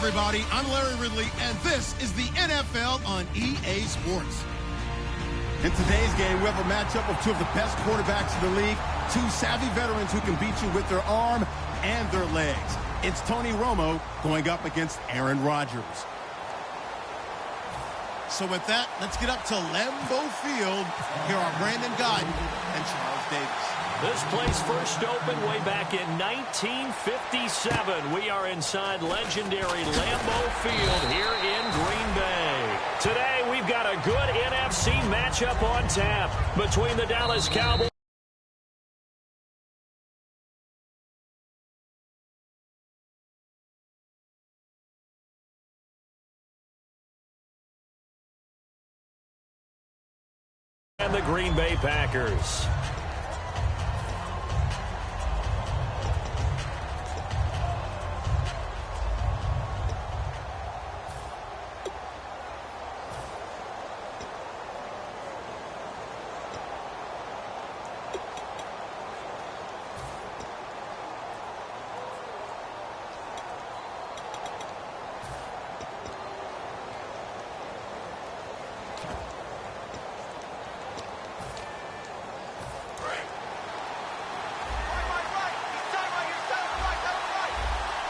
everybody. I'm Larry Ridley, and this is the NFL on EA Sports. In today's game, we have a matchup of two of the best quarterbacks in the league, two savvy veterans who can beat you with their arm and their legs. It's Tony Romo going up against Aaron Rodgers. So with that, let's get up to Lambeau Field. Here are Brandon Gaudin and Charles Davis. This place first opened way back in 1957. We are inside legendary Lambeau Field here in Green Bay. Today, we've got a good NFC matchup on tap between the Dallas Cowboys and the Green Bay Packers.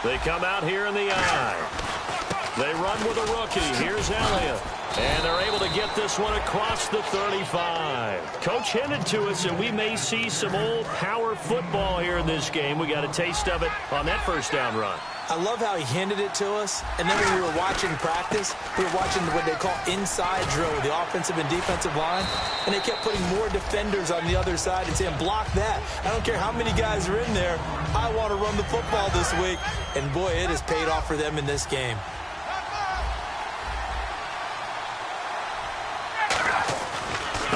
They come out here in the eye. They run with a rookie. Here's Elliott. And they're able to get this one across the 35. Coach hinted to us that we may see some old power football here in this game. We got a taste of it on that first down run. I love how he handed it to us, and then when we were watching practice, we were watching what they call inside drill, the offensive and defensive line, and they kept putting more defenders on the other side and saying, block that. I don't care how many guys are in there. I want to run the football this week, and boy, it has paid off for them in this game.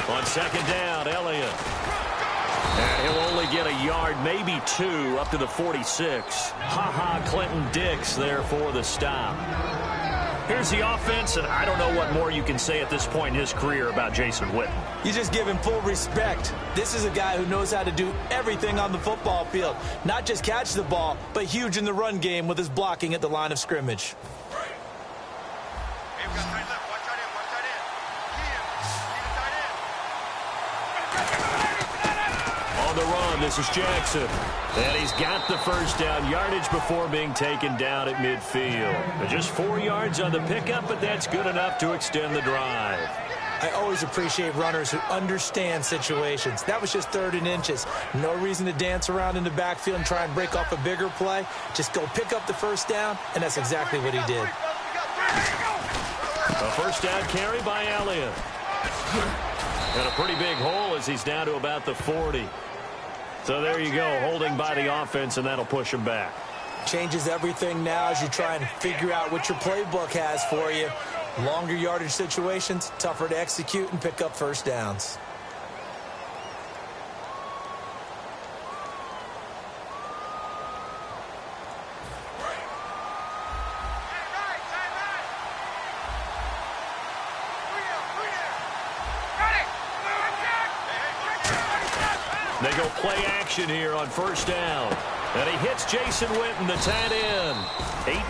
On second down, Elliott. And he'll only get a yard, maybe two, up to the 46. Clinton Dix there for the stop. Here's the offense, and I don't know what more you can say at this point in his career about Jason Witten. You just give him full respect. This is a guy who knows how to do everything on the football field. Not just catch the ball, but huge in the run game with his blocking at the line of scrimmage. On the run, this is Jackson. And he's got the first down yardage before being taken down at midfield. Just 4 yards on the pickup, but that's good enough to extend the drive. I always appreciate runners who understand situations. That was just 3rd and inches. No reason to dance around in the backfield and try and break off a bigger play. Just go pick up the first down, and that's exactly what he did. A first down carry by Elliott. And a pretty big hole as he's down to about the 40. So there you go, holding by the offense, and that'll push him back. Changes everything now as you try and figure out what your playbook has for you. Longer yardage situations, tougher to execute and pick up first downs. They go play action here on first down. And he hits Jason Witten, the tight end.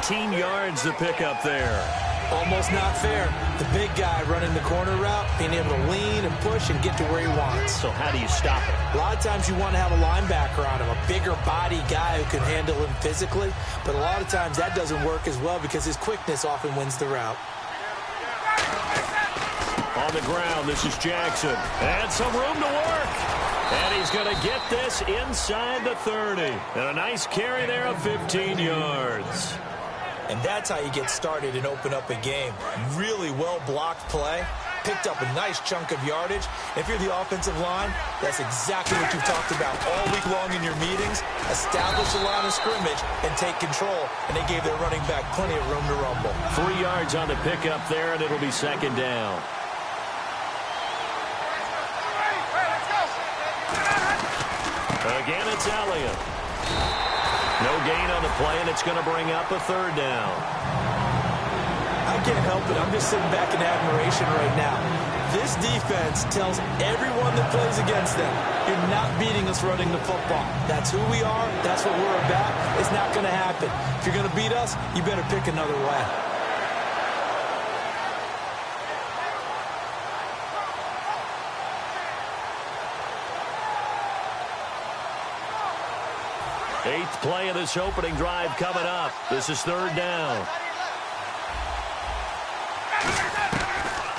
18 yards to pick up there. Almost not fair. The big guy running the corner route, being able to lean and push and get to where he wants. So how do you stop it? A lot of times you want to have a linebacker on him, a bigger body guy who can handle him physically. But a lot of times that doesn't work as well because his quickness often wins the route. On the ground, this is Jackson. And some room to work. And he's going to get this inside the 30. And a nice carry there of 15 yards. And that's how you get started and open up a game. Really well-blocked play. Picked up a nice chunk of yardage. If you're the offensive line, that's exactly what you've talked about all week long in your meetings. Establish a line of scrimmage and take control. And they gave their running back plenty of room to rumble. 3 yards on the pickup there, and it'll be second down. Again, it's Elliott. No gain on the play, and it's going to bring up a third down. I can't help it. I'm just sitting back in admiration right now. This defense tells everyone that plays against them, you're not beating us running the football. That's who we are. That's what we're about. It's not going to happen. If you're going to beat us, you better pick another way. Eighth play of this opening drive coming up. This is third down.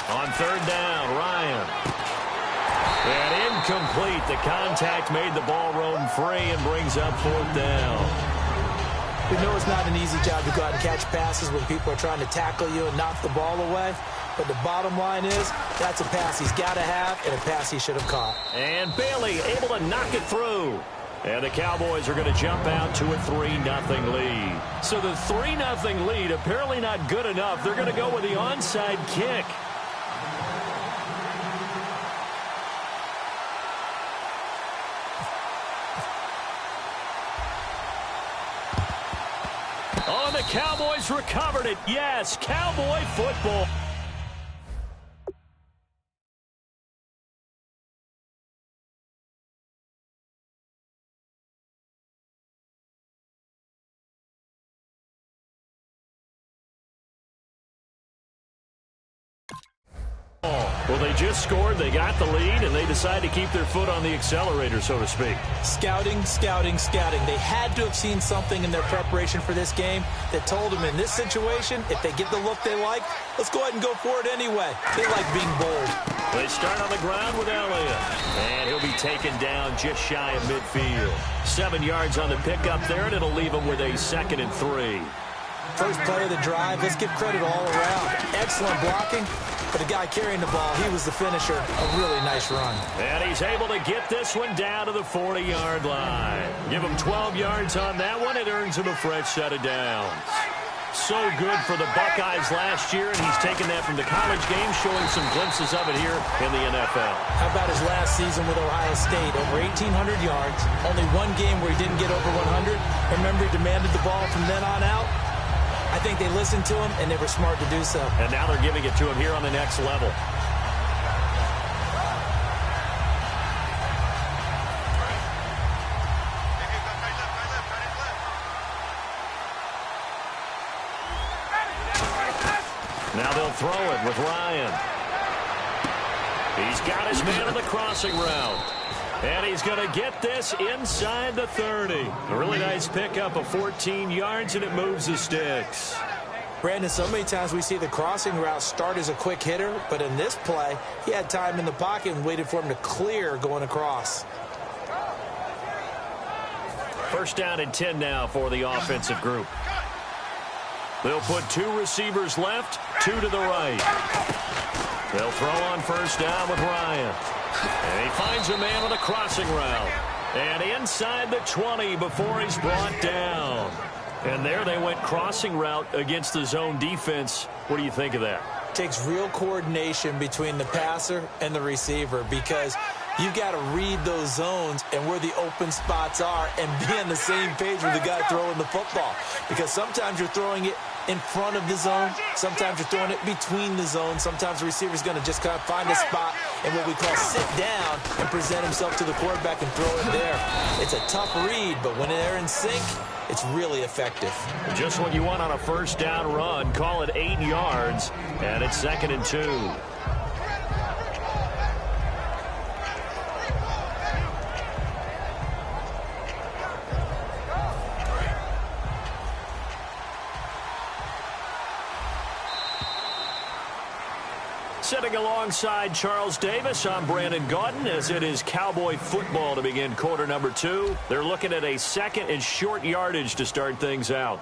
On third down, Ryan. And incomplete. The contact made the ball roam free and brings up fourth down. We know it's not an easy job to go out and catch passes when people are trying to tackle you and knock the ball away. But the bottom line is, that's a pass he's got to have and a pass he should have caught. And Bailey able to knock it through. And the Cowboys are going to jump out to a 3-0 lead. So the 3-0 lead apparently not good enough. They're going to go with the onside kick. Oh, the Cowboys recovered it. Yes, Cowboy football. Well, they just scored, they got the lead, and they decide to keep their foot on the accelerator, so to speak. Scouting, scouting, scouting. They had to have seen something in their preparation for this game that told them in this situation, if they get the look they like, let's go ahead and go for it anyway. They like being bold. They start on the ground with Elliott, and he'll be taken down just shy of midfield. 7 yards on the pickup there, and it'll leave him with a 2nd and 3. First play of the drive, let's give credit all around. Excellent blocking. But the guy carrying the ball, he was the finisher. A really nice run. And he's able to get this one down to the 40-yard line. Give him 12 yards on that one. It earns him a fresh set of downs. So good for the Buckeyes last year, and he's taken that from the college game, showing some glimpses of it here in the NFL. How about his last season with Ohio State? Over 1,800 yards. Only one game where he didn't get over 100. Remember, he demanded the ball from then on out. I think they listened to him, and they were smart to do so. And now they're giving it to him here on the next level. Now they'll throw it with Ryan. He's got his man on the crossing route. And he's going to get this inside the 30. A really nice pickup of 14 yards, and it moves the sticks. Brandon, so many times we see the crossing route start as a quick hitter, but in this play, he had time in the pocket and waited for him to clear going across. First down and 10 now for the offensive group. They'll put 2 receivers left, 2 to the right. They'll throw on first down with Ryan. And he finds a man on a crossing route. And inside the 20 before he's brought down. And there they went crossing route against the zone defense. What do you think of that? Takes real coordination between the passer and the receiver, because you've got to read those zones and where the open spots are and be on the same page with the guy throwing the football. Because sometimes you're throwing it in front of the zone. Sometimes you're throwing it between the zones. Sometimes the receiver's going to just kind of find a spot and what we call sit down and present himself to the quarterback and throw it there. It's a tough read, but when they're in sync, it's really effective. Just what you want on a first down run. Call it 8 yards, and it's 2nd and 2. Sitting alongside Charles Davis, I'm Brandon Gaudin, as it is Cowboy football to begin quarter number 2. They're looking at a 2nd and short yardage to start things out.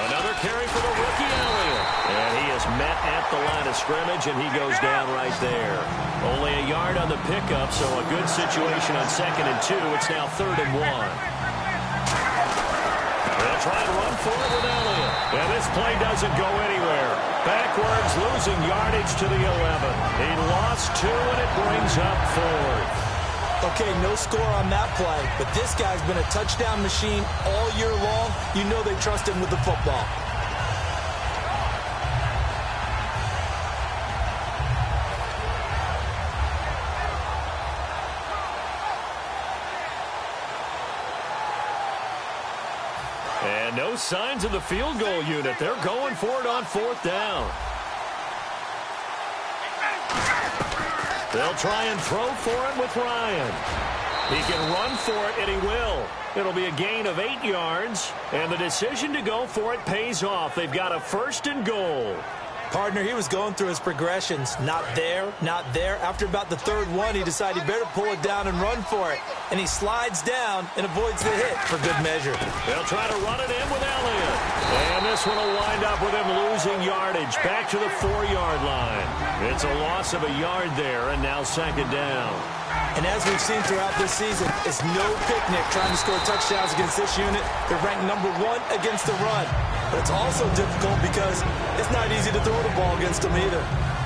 Another carry for the rookie Elliott. And he is met at the line of scrimmage, and he goes down right there. Only a yard on the pickup, so a good situation on 2nd and 2. It's now 3rd and 1. They'll try to run for it with Elliott. And this play doesn't go anywhere. Backwards, losing yardage to the 11. He lost 2, and it brings up 4th. Okay, no score on that play, but this guy's been a touchdown machine all year long. You know they trust him with the football. And no signs of the field goal unit. They're going for it on 4th down. They'll try and throw for it with Ryan. He can run for it, and he will. It'll be a gain of 8 yards, and the decision to go for it pays off. They've got a 1st and goal. Partner, he was going through his progressions. Not there, not there. After about the 3rd one, he decided he better pull it down and run for it. And he slides down and avoids the hit for good measure. They'll try to run it in with Elliott. And this one will wind up with him losing yardage back to the 4-yard line. It's a loss of a yard there, and now 2nd down. And as we've seen throughout this season, it's no picnic trying to score touchdowns against this unit. They're ranked number 1 against the run. But it's also difficult because it's not easy to throw the ball against them either.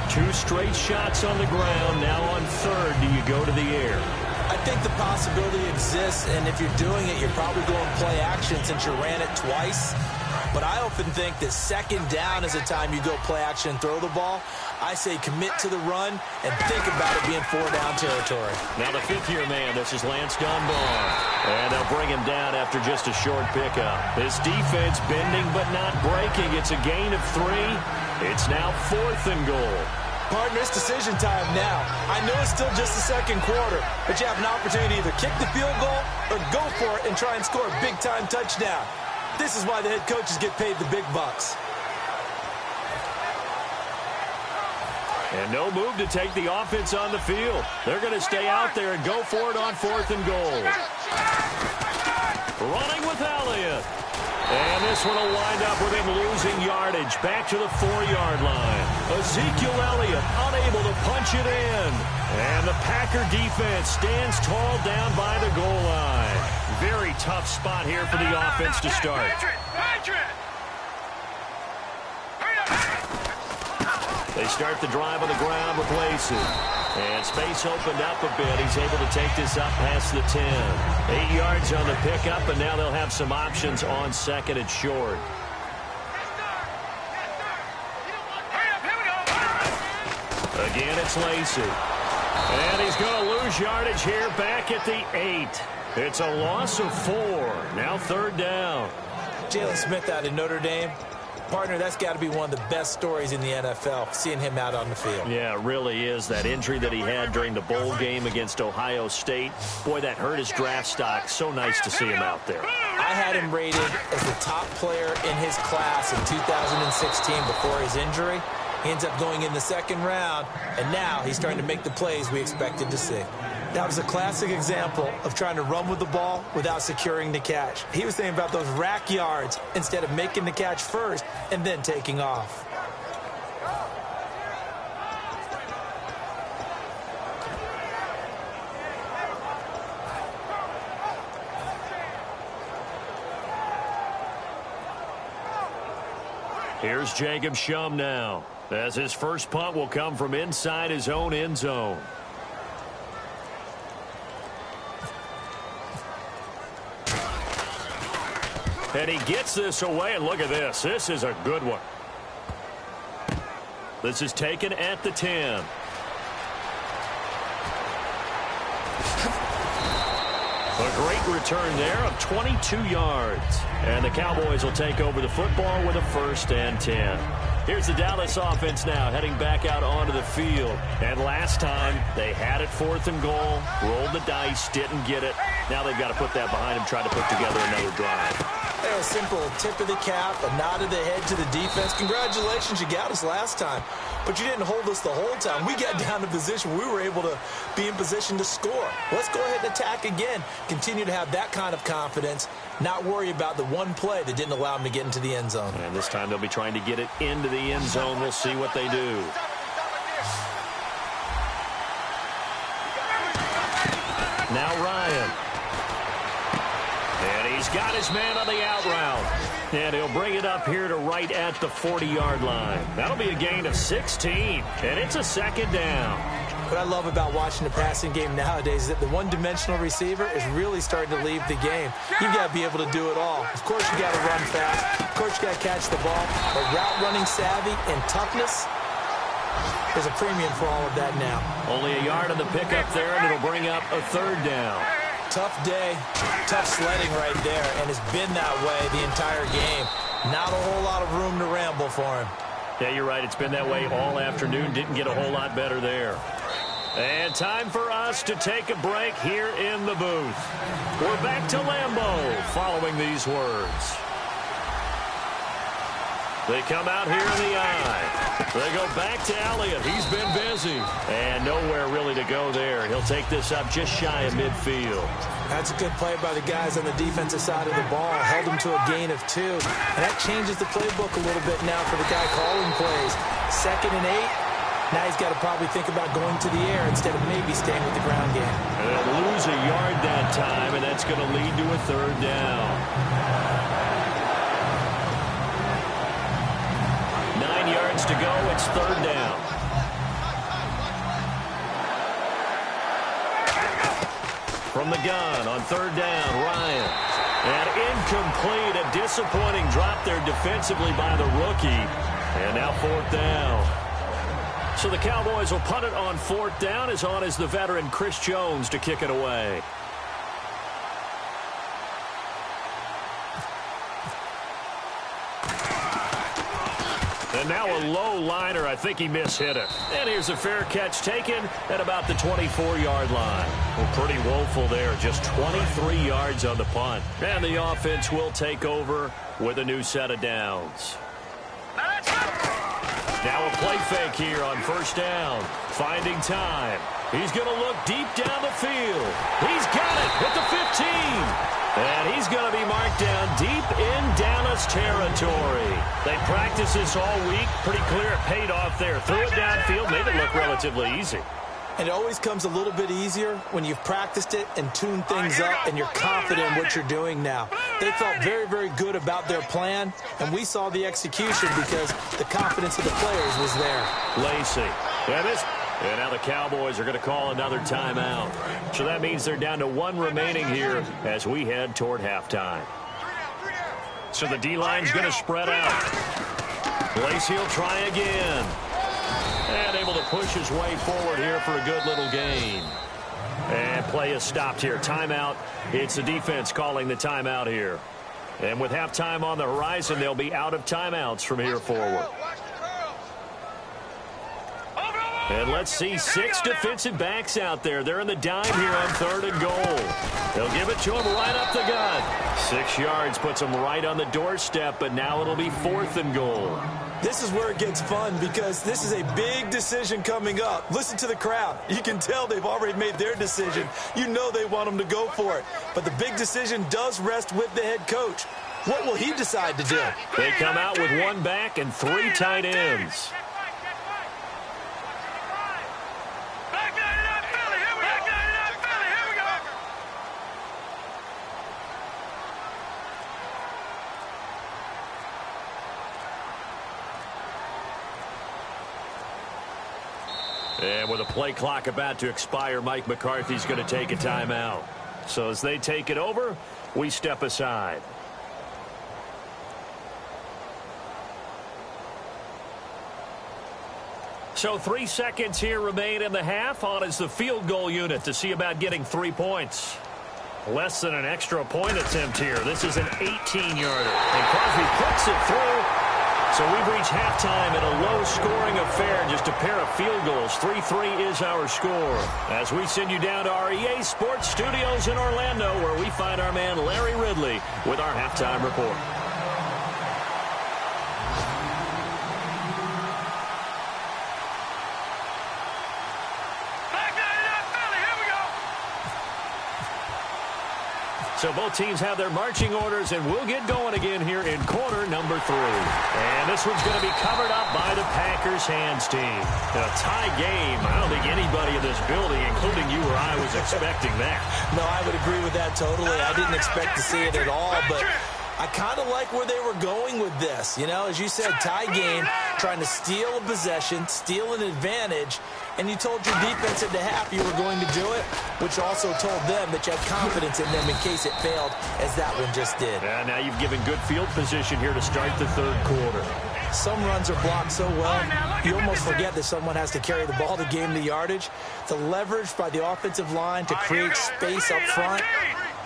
2 straight shots on the ground. Now on 3rd, do you go to the air? I think the possibility exists, and if you're doing it, you're probably going play action since you ran it twice. But I often think that 2nd down is a time you go play action and throw the ball. I say commit to the run and think about it being 4-down territory. Now the 5th-year man, this is Lance Dunbar. And they'll bring him down after just a short pickup. His defense bending but not breaking. It's a gain of 3. It's now 4th and goal. Partner, it's decision time now. I know it's still just the 2nd quarter, but you have an opportunity to either kick the field goal or go for it and try and score a big-time touchdown. This is why the head coaches get paid the big bucks. And no move to take the offense on the field. They're going to stay out there and go for it on 4th and goal. Running with Elliott. And this one will wind up with him losing yardage back to the 4-yard line. Ezekiel Elliott unable to punch it in. And the Packer defense stands tall down by the goal line. Very tough spot here for the offense to start. They start the drive on the ground with Lacey. And space opened up a bit. He's able to take this up past the 10. 8 yards on the pickup, and now they'll have some options on 2nd and short. Again, it's Lacey. And he's going to lose yardage here back at the 8. It's a loss of 4. Now 3rd down. Jalen Smith out of Notre Dame. Partner, that's got to be one of the best stories in the NFL, seeing him out on the field. Yeah, it really is. That injury that he had during the bowl game against Ohio State, boy, that hurt his draft stock. So nice to see him out there. I had him rated as the top player in his class in 2016 before his injury. He ends up going in the 2nd round, and now he's starting to make the plays we expected to see. That was a classic example of trying to run with the ball without securing the catch. He was thinking about those rack yards instead of making the catch first and then taking off. Here's Jacob Shum now, as his first punt will come from inside his own end zone. And he gets this away, and look at this. This is a good one. This is taken at the 10. A great return there of 22 yards. And the Cowboys will take over the football with a 1st and 10. Here's the Dallas offense now heading back out onto the field. And last time they had it 4th and goal, rolled the dice, didn't get it. Now they've got to put that behind them, try to put together another drive. A simple tip of the cap, a nod of the head to the defense. Congratulations, you got us last time. But you didn't hold us the whole time. We got down to position. We were able to be in position to score. Let's go ahead and attack again. Continue to have that kind of confidence. Not worry about the one play that didn't allow them to get into the end zone. And this time they'll be trying to get it into the end zone. We'll see what they do. Now Ryan. And he's got his man on the out route. And he'll bring it up here to right at the 40-yard line. That'll be a gain of 16. And it's a 2nd down. What I love about watching the passing game nowadays is that the one-dimensional receiver is really starting to leave the game. You've got to be able to do it all. Of course, you got to run fast. Of course, you got to catch the ball. But route running savvy and toughness, there's a premium for all of that now. Only a yard on the pickup there, and it'll bring up a third down. Tough day, tough sledding right there, and it's been that way the entire game. Not a whole lot of room to ramble for him. Yeah, you're right. It's been that way all afternoon. Didn't get a whole lot better there. And time for us to take a break here in the booth. We're back to Lambeau following these words. They come out here in the eye. They go back to Elliott. He's been busy. And nowhere really to go there. He'll take this up just shy of midfield. That's a good play by the guys on the defensive side of the ball. Held him to a gain of 2. And that changes the playbook a little bit now for the guy calling plays. 2nd and 8. Now he's got to probably think about going to the air instead of maybe staying with the ground game. And they'll lose a yard that time, and that's going to lead to a third down. 9 yards to go. It's third down. From the gun on third down, Ryan. And incomplete. A disappointing drop there defensively by the rookie. And now fourth down. So the Cowboys will punt it on fourth down. As on is the veteran Chris Jones to kick it away. And now a low liner. I think he mishit it. And here's a fair catch taken at about the 24-yard line. Well, pretty woeful there. Just 23 yards on the punt. And the offense will take over with a new set of downs. Now a play fake here on first down. Finding time. He's going to look deep down the field. He's got it at the 15. And he's going to be marked down deep in Dallas territory. They practiced this all week. Pretty clear it paid off there. Threw it downfield, made it look relatively easy. And it always comes a little bit easier when you've practiced it and tuned things up and you're confident in what you're doing now. They felt very, very good about their plan, and we saw the execution because the confidence of the players was there. Lacey. And now the Cowboys are going to call another timeout. So that means they're down to 1 remaining here as we head toward halftime. So the D-line's going to spread out. Lacey will try again. And able to push his way forward here for a good little gain. And play is stopped here. Timeout. It's the defense calling the timeout here. And with halftime on the horizon, they'll be out of timeouts from here forward. And let's see 6 defensive backs out there. They're in the dime here on 3rd and goal. They'll give it to him right up the gut. 6 yards puts him right on the doorstep, but now it'll be 4th and goal. This is where it gets fun because this is a big decision coming up. Listen to the crowd. You can tell they've already made their decision. You know they want them to go for it. But the big decision does rest with the head coach. What will he decide to do? They come out with 1 back and 3 tight ends. And with a play clock about to expire, Mike McCarthy's going to take a timeout. So as they take it over, we step aside. So 3 seconds here remain in the half. On is the field goal unit to see about getting 3 points. Less than an extra point attempt here. This is an 18-yarder. And Crosby puts it through. So we've reached halftime in a low-scoring affair, just a pair of field goals. 3-3 is our score. As we send you down to our EA Sports Studios in Orlando, where we find our man Larry Ridley with our halftime report. So both teams have their marching orders, and we'll get going again here in quarter number 3. And this one's going to be covered up by the Packers hands team. In a tie game, I don't think anybody in this building, including you or I, was expecting that. No, I would agree with that totally. I didn't expect to see it at all, but I kind of like where they were going with this. You know, as you said, tie game, trying to steal a possession, steal an advantage, and you told your defense at the half you were going to do it, which also told them that you had confidence in them in case it failed, as that one just did. Yeah, now you've given good field position here to start the third quarter. Some runs are blocked so well, you almost forget that someone has to carry the ball to gain the yardage. The leverage by the offensive line to create space up front,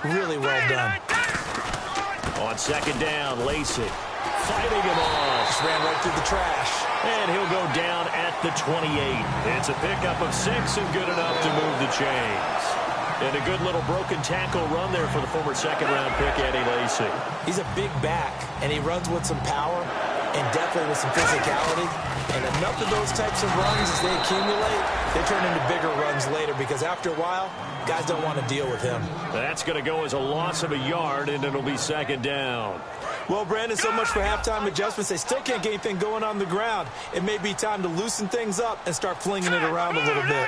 really well done. On second down, Lacey fighting him off. Just ran right through the trash. And he'll go down at the 28. It's a pickup of 6 and good enough to move the chains. And a good little broken tackle run there for the former second-round pick, Eddie Lacy. He's a big back, and he runs with some power and definitely with some physicality. And enough of those types of runs, as they accumulate, they turn into bigger runs later because after a while, guys don't want to deal with him. That's going to go as a loss of a yard, and it'll be second down. Well, Brandon, so much for halftime adjustments. They still can't get anything going on the ground. It may be time to loosen things up and start flinging it around a little bit.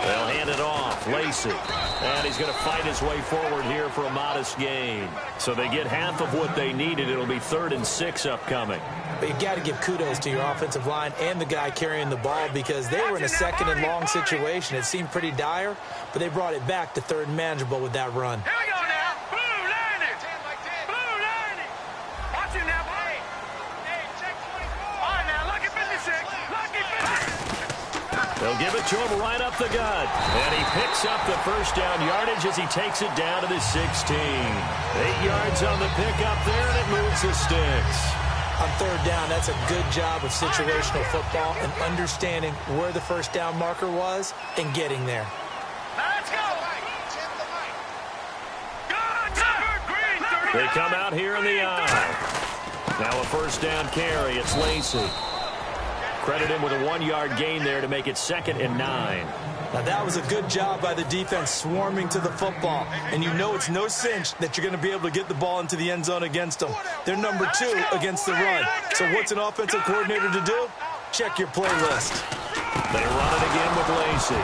They'll hand it off. Lacey. And he's going to fight his way forward here for a modest gain. So they get half of what they needed. It'll be 3rd and 6 upcoming. But you got to give kudos to your offensive line and the guy carrying the ball because they were in a second and long situation. It seemed pretty dire, but they brought it back to 3rd and manageable with that run. Here we go now. Blue lining. Blue lining. Watch him now. Hey, check 24. All right, now, lucky 56. Lucky 56. They'll give it to him right up the gut. And he picks up the first down yardage as he takes it down to the 16. 8 yards on the pickup there, and it moves the sticks. On 3rd down, that's a good job of situational football and understanding where the first down marker was and getting there. Let's go. Good. They come out here in the aisle. Now a first down carry. It's Lacey. Credit him with a 1-yard gain there to make it 2nd and 9. Now that was a good job by the defense swarming to the football. And you know it's no cinch that you're going to be able to get the ball into the end zone against them. They're number 2 against the run. So what's an offensive coordinator to do? Check your playlist. They run it again with Lacey.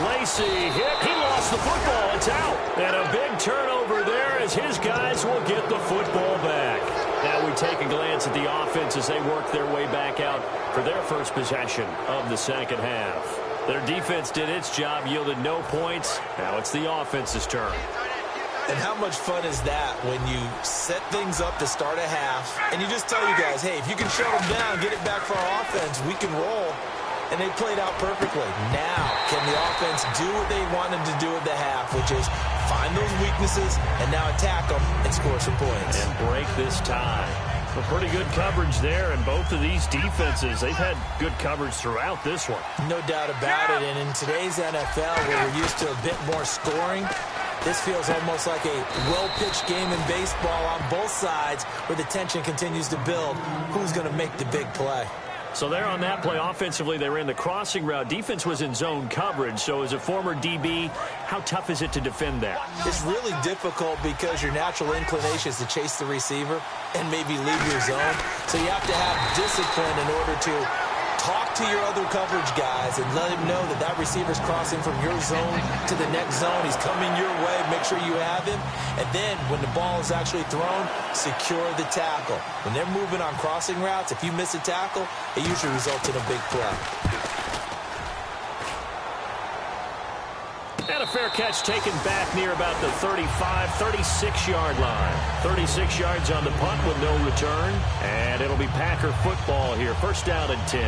Lacey hit. He lost the football. It's out. And a big turnover there as his guys will get the football back. Now we take a glance at the offense as they work their way back out for their first possession of the second half. Their defense did its job, yielded no points. Now it's the offense's turn. And how much fun is that when you set things up to start a half and you just tell you guys, hey, if you can shut them down, get it back for our offense, we can roll. And they played out perfectly. Now, can the offense do what they wanted to do at the half, which is find those weaknesses and now attack them and score some points. And break this tie. A pretty good coverage there, and both of these defenses, they've had good coverage throughout this one. No doubt about it, and in today's NFL, where we're used to a bit more scoring, this feels almost like a well-pitched game in baseball on both sides where the tension continues to build. Who's going to make the big play? So there on that play, offensively, they ran the crossing route. Defense was in zone coverage. So as a former DB, how tough is it to defend that? It's really difficult because your natural inclination is to chase the receiver and maybe leave your zone. So you have to have discipline in order to talk to your other coverage guys and let him know that that receiver's crossing from your zone to the next zone. He's coming your way. Make sure you have him. And then when the ball is actually thrown, secure the tackle. When they're moving on crossing routes, if you miss a tackle, it usually results in a big play. And a fair catch taken back near about the 35, 36-yard line. 36 yards on the punt with no return. And it'll be Packer football here. First down and 10.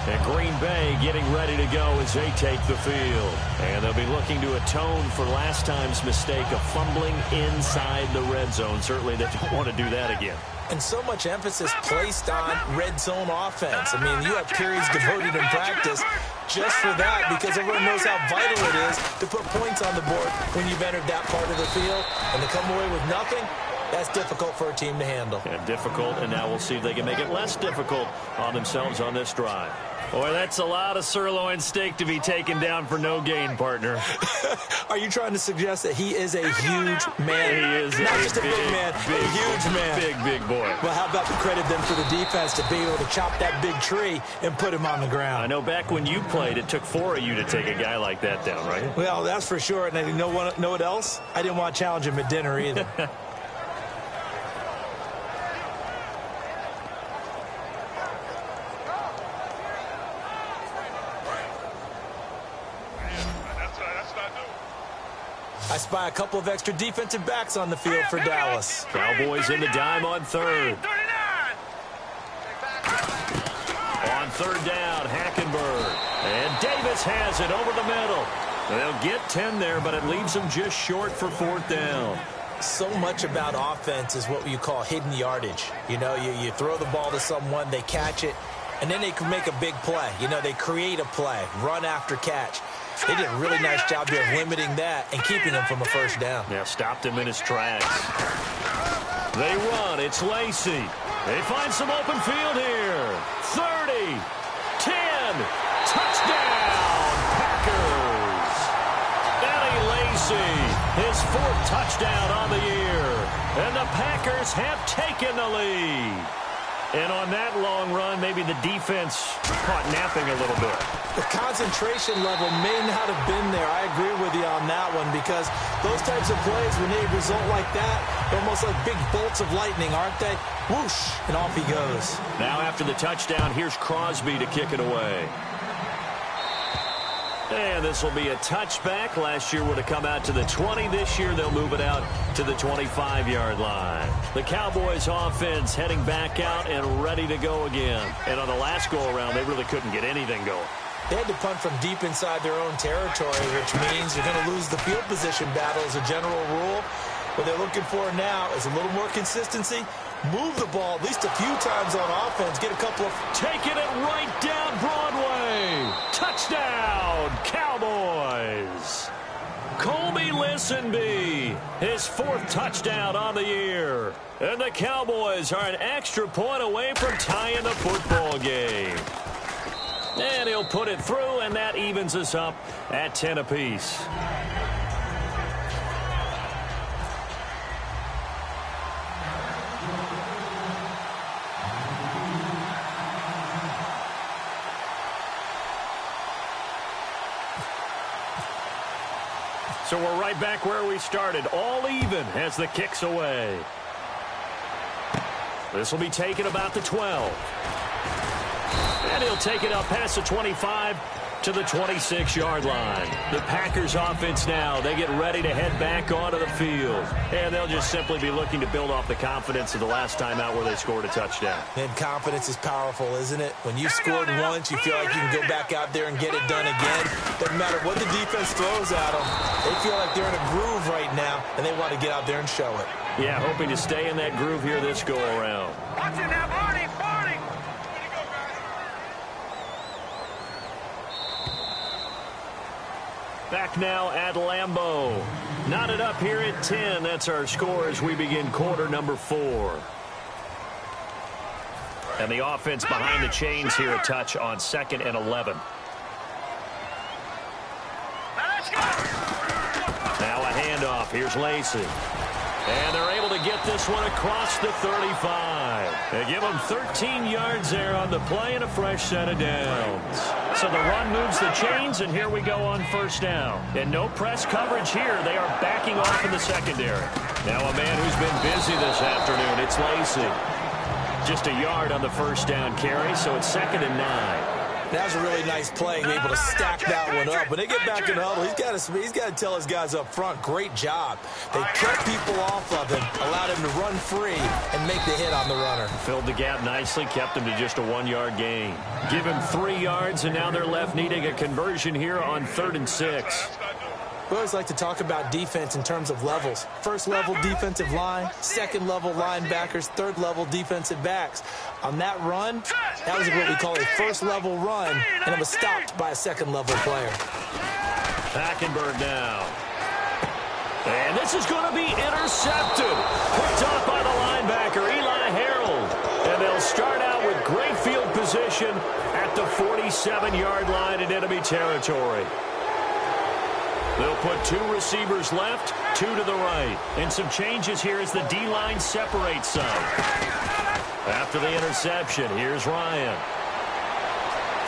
And Green Bay getting ready to go as they take the field. And they'll be looking to atone for last time's mistake of fumbling inside the red zone. Certainly they don't want to do that again. And so much emphasis placed on red zone offense. I mean, you have periods devoted in practice just for that because everyone knows how vital it is to put points on the board when you've entered that part of the field. And to come away with nothing, That's difficult for a team to handle. And difficult, and now we'll see if they can make it less difficult on themselves on this drive. Boy, that's a lot of sirloin steak to be taken down for no gain, partner. Are you trying to suggest that he is a huge man? He is not just a big man, a huge man. Big boy. Well, how about the credit then for the defense to be able to chop that big tree and put him on the ground? I know back when you played, it took 4 of you to take a guy like that down, right? Well, that's for sure. And you know what else? I didn't want to challenge him at dinner either. I spy a couple of extra defensive backs on the field for Dallas. Cowboys in the dime on third. 39. On third down, Hackenberg. And Davis has it over the middle. They'll get 10 there, but it leaves them just short for fourth down. So much about offense is what you call hidden yardage. You know, you throw the ball to someone, they catch it, and then they can make a big play. You know, they create a play, run after catch. They did a really nice job here of limiting that and keeping him from a first down. Yeah, stopped him in his tracks. They run. It's Lacy. They find some open field here. 30, 10, touchdown, Packers. Eddie Lacy, his fourth touchdown on the year. And the Packers have taken the lead. And on that long run, maybe the defense caught napping a little bit. The concentration level may not have been there. I agree with you on that one because those types of plays, when they result like that, they're almost like big bolts of lightning, aren't they? Whoosh, and off he goes. Now after the touchdown, here's Crosby to kick it away. And this will be a touchback. Last year would have come out to the 20. This year they'll move it out to the 25-yard line. The Cowboys offense heading back out and ready to go again. And on the last go-around, they really couldn't get anything going. They had to punt from deep inside their own territory, which means you're going to lose the field position battle as a general rule. What they're looking for now is a little more consistency. Move the ball at least a few times on offense. Get a couple of... Taking it right down Broadway. Touchdown, Cowboys. Colby Listenbee, his fourth touchdown on the year. And the Cowboys are an extra point away from tying the football game. And he'll put it through, and that evens us up at 10 apiece. So we're right back where we started, all even as the kick's away. This will be taken about the 12. And he'll take it up past the 25 to the 26-yard line. The Packers offense now, they get ready to head back onto the field. And they'll just simply be looking to build off the confidence of the last time out where they scored a touchdown. And confidence is powerful, isn't it? When you scored once, you feel like you can go back out there and get it done again. Doesn't matter what the defense throws at them. They feel like they're in a groove right now, and they want to get out there and show it. Yeah, hoping to stay in that groove here this go-around. Watch it now, Barney, Barney. Back now at Lambeau. Knotted up here at 10. That's our score as we begin quarter number 4. And the offense behind the chains here a touch on 2nd and 11. Now a handoff. Here's Lacy. And they're able to get this one across the 35. They give them 13 yards there on the play and a fresh set of downs. So the run moves the chains, and here we go on first down. And no press coverage here. They are backing off in the secondary. Now a man who's been busy this afternoon. It's Lacy. Just a yard on the first down carry, so it's 2nd and 9. That was a really nice play, able to stack that one up. When they get back in the huddle, he's got to tell his guys up front, great job. They kept people off of him, allowed him to run free and make the hit on the runner. Filled the gap nicely, kept him to just a 1-yard gain. Give him 3 yards, and now they're left needing a conversion here on 3rd and 6. We always like to talk about defense in terms of levels. First level defensive line, second level linebackers, third level defensive backs. On that run, that was what we call a first level run, and it was stopped by a second level player. Hackenberg now. And this is going to be intercepted. Picked off by the linebacker, Eli Harold. And they'll start out with great field position at the 47-yard line in enemy territory. They'll put 2 receivers left, 2 to the right. And some changes here as the D-line separates some. After the interception, here's Ryan.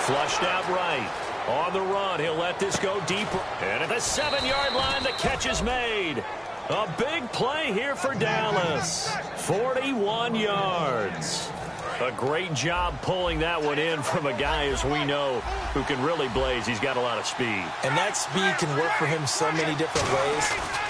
Flushed out right. On the run, he'll let this go deeper. And at the 7-yard line, the catch is made. A big play here for Dallas. 41 yards. A great job pulling that one in from a guy, as we know, who can really blaze. He's got a lot of speed. And that speed can work for him so many different ways.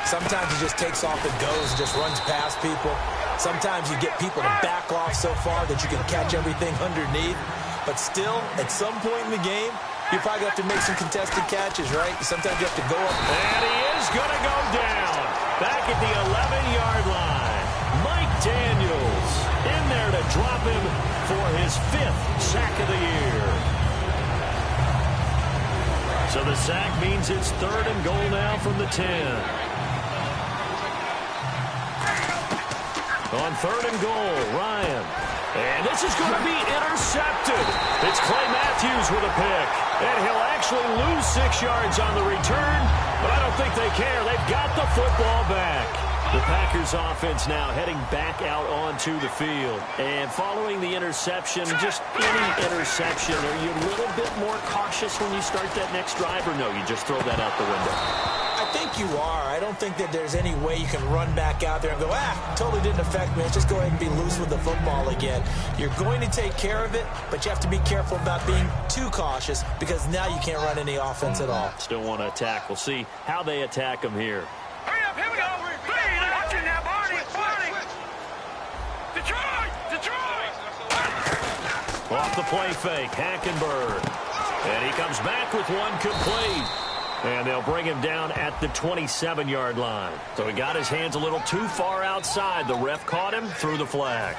Sometimes he just takes off and goes and just runs past people. Sometimes you get people to back off so far that you can catch everything underneath. But still, at some point in the game, you probably have to make some contested catches, right? Sometimes you have to go up. And he is going to go down. Back at the 11-yard line. Mike Daniels in there to drop him for his 5th sack of the year. So the sack means it's 3rd and goal now from the 10. On 3rd and goal, Ryan. And this is going to be intercepted. It's Clay Matthews with a pick. And he'll actually lose 6 yards on the return, but I don't think they care. They've got the football back. The Packers offense now heading back out onto the field. And following the interception, just any interception, are you a little bit more cautious when you start that next drive, or no, you just throw that out the window? I think you are. I don't think that there's any way you can run back out there and go, totally didn't affect me. Let's just go ahead and be loose with the football again. You're going to take care of it, but you have to be careful about being too cautious because now you can't run any offense at all. Still want to attack. We'll see how they attack them here. Hurry up, here we go. Three, watch it now, Barney. Detroit! Off the play fake, Hackenberg. And he comes back with one complete. And they'll bring him down at the 27-yard line. So he got his hands a little too far outside. The ref caught him, threw the flag.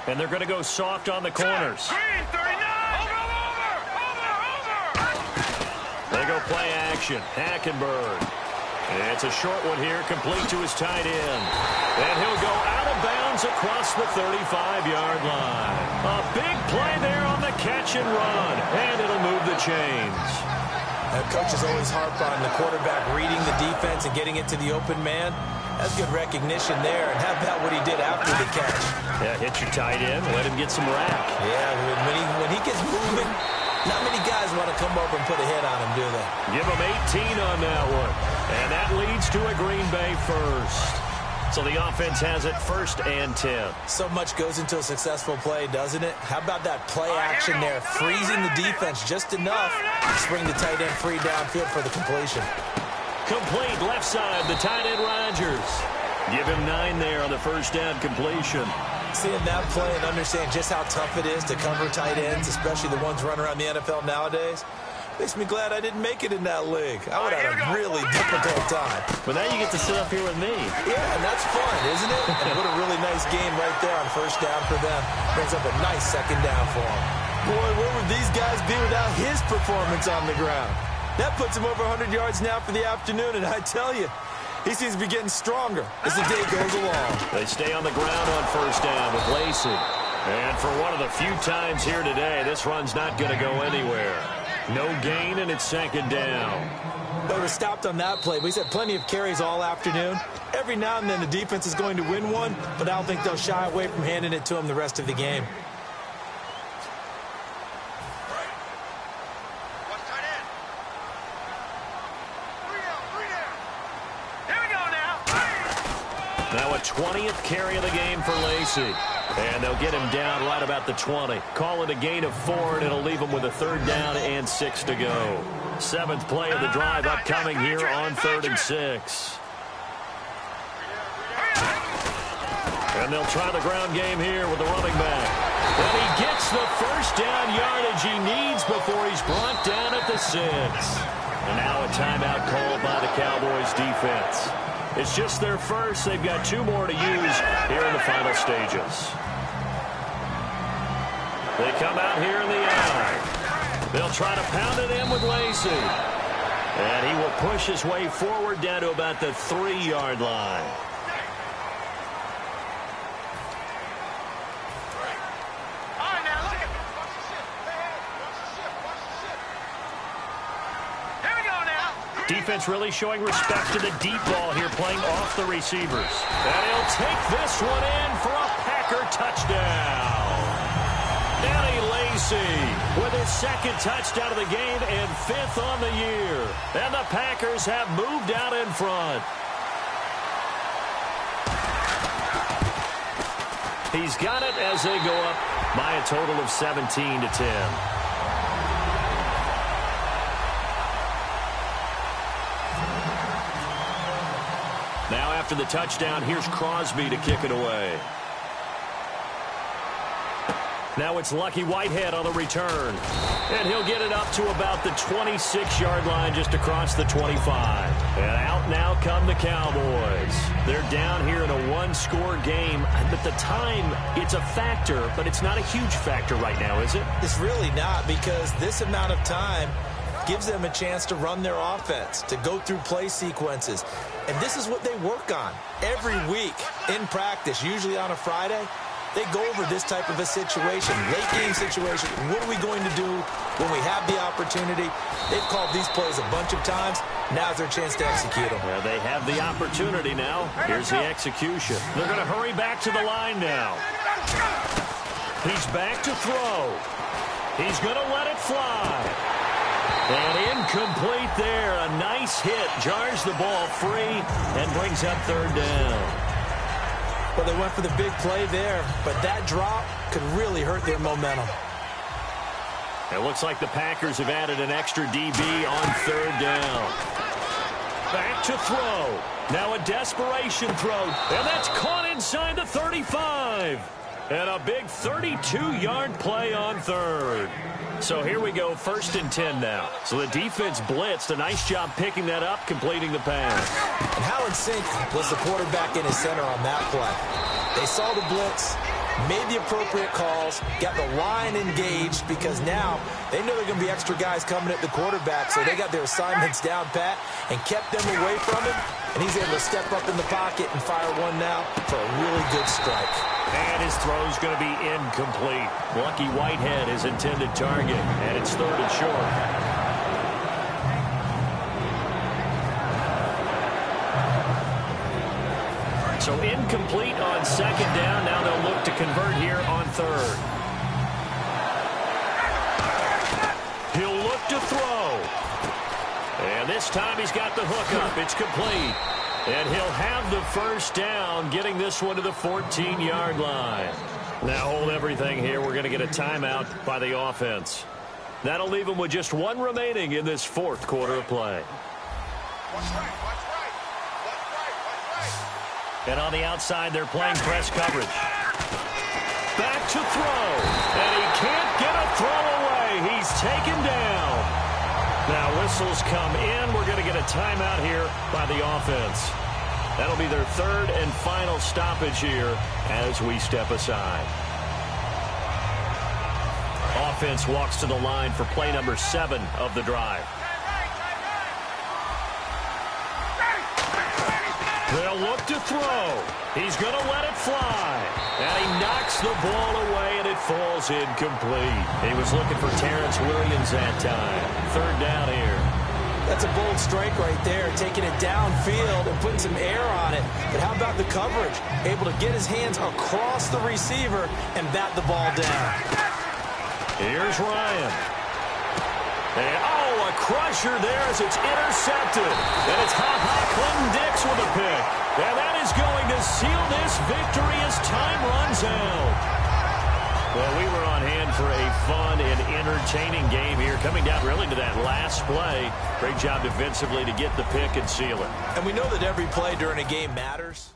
And they're going to go soft on the corners. Green, 39! They go play action. Hackenberg. It's a short one here, complete to his tight end. And he'll go out of bounds across the 35-yard line. A big play there on the catch and run. And it'll move the chains. Coaches always harp on the quarterback reading the defense and getting it to the open man. That's good recognition there. And how about what he did after the catch? Yeah, hit your tight end, let him get some rack. Yeah, when he gets moving, not many guys want to come over and put a hit on him, do they? Give him 18 on that one. And that leads to a Green Bay first. So the offense has it 1st and 10. So much goes into a successful play, doesn't it? How about that play action there, freezing the defense just enough to spring the tight end free downfield for the completion. Complete left side, the tight end Rodgers. Give him 9 there on the first down completion. Seeing that play and understand just how tough it is to cover tight ends, especially the ones running around the NFL nowadays, makes me glad I didn't make it in that league. I would have had a really difficult time. But now you get to sit up here with me. Yeah, and that's fun, isn't it? And what a really nice game right there on first down for them. Brings up a nice second down for them. Boy, where would these guys be without his performance on the ground? That puts him over 100 yards now for the afternoon, and I tell you, he seems to be getting stronger as the day goes along. They stay on the ground on first down with Lacey. And for one of the few times here today, this run's not going to go anywhere. No gain, and it's second down. They were stopped on that play, but he's had plenty of carries all afternoon. Every now and then the defense is going to win one, but I don't think they'll shy away from handing it to him the rest of the game. Now a 20th carry of the game for Lacey. And they'll get him down right about the 20. Call it a gain of 4, and it'll leave him with a 3rd down and 6 to go. 7th play of the drive upcoming here on 3rd and 6. And they'll try the ground game here with the running back. And he gets the first down yardage he needs before he's brought down at the 6. And now a timeout called by the Cowboys defense. It's just their first. They've got 2 more to use here in the final stages. They come out here in the I. They'll try to pound it in with Lacey. And he will push his way forward down to about the 3-yard line. Defense really showing respect to the deep ball here, playing off the receivers. And he'll take this one in for a Packer touchdown. Danny Lacey with his 2nd touchdown of the game and 5th on the year. And the Packers have moved out in front. He's got it as they go up by a total of 17-10. Now after the touchdown, here's Crosby to kick it away. Now it's Lucky Whitehead on the return. And he'll get it up to about the 26-yard line just across the 25. And out now come the Cowboys. They're down here in a 1-score game. But the time, it's a factor, but it's not a huge factor right now, is it? It's really not, because this amount of time gives them a chance to run their offense, to go through play sequences. And this is what they work on every week in practice, usually on a Friday. They go over this type of a situation, late-game situation. What are we going to do when we have the opportunity? They've called these plays a bunch of times. Now's their chance to execute them. Well, they have the opportunity now. Here's the execution. They're going to hurry back to the line now. He's back to throw. He's going to let it fly. And incomplete there. A nice hit. Jars the ball free and brings up 3rd down. Well, they went for the big play there, but that drop could really hurt their momentum. It looks like the Packers have added an extra DB on 3rd down. Back to throw. Now a desperation throw. And that's caught inside the 35. And a big 32-yard play on 3rd. So here we go, 1st and 10 now. So the defense blitzed. A nice job picking that up, completing the pass. And how in sync was the quarterback in his center on that play? They saw the blitz, made the appropriate calls, got the line engaged, because now they know there are going to be extra guys coming at the quarterback, so they got their assignments down pat and kept them away from him. And he's able to step up in the pocket and fire one now for a really good strike. And his throw's going to be incomplete. Lucky Whitehead is intended target, and it's 3rd and short. So incomplete on 2nd down. Now they'll look to convert here on 3rd. He'll look to throw. And this time he's got the hook up. It's complete. And he'll have the 1st down, getting this one to the 14-yard line. Now hold everything here. We're going to get a timeout by the offense. That'll leave them with just 1 remaining in this 4th quarter of play. And on the outside, they're playing press coverage. Back to throw. And he can't get a throw away. He's taken down. Now whistles come in. We're going to get a timeout here by the offense. That'll be their 3rd and final stoppage here as we step aside. Offense walks to the line for play number 7 of the drive. They'll look to throw. He's going to let it fly. And he knocks the ball away, and it falls incomplete. He was looking for Terrence Williams that time. 3rd down here. That's a bold strike right there, taking it downfield and putting some air on it. But how about the coverage? Able to get his hands across the receiver and bat the ball down. Here's Ryan. And, a crusher there as it's intercepted. And it's Clinton-Dix with a pick. And that is going to seal this victory as time runs out. Well, we were on hand for a fun and entertaining game here, coming down really to that last play. Great job defensively to get the pick and seal it. And we know that every play during a game matters.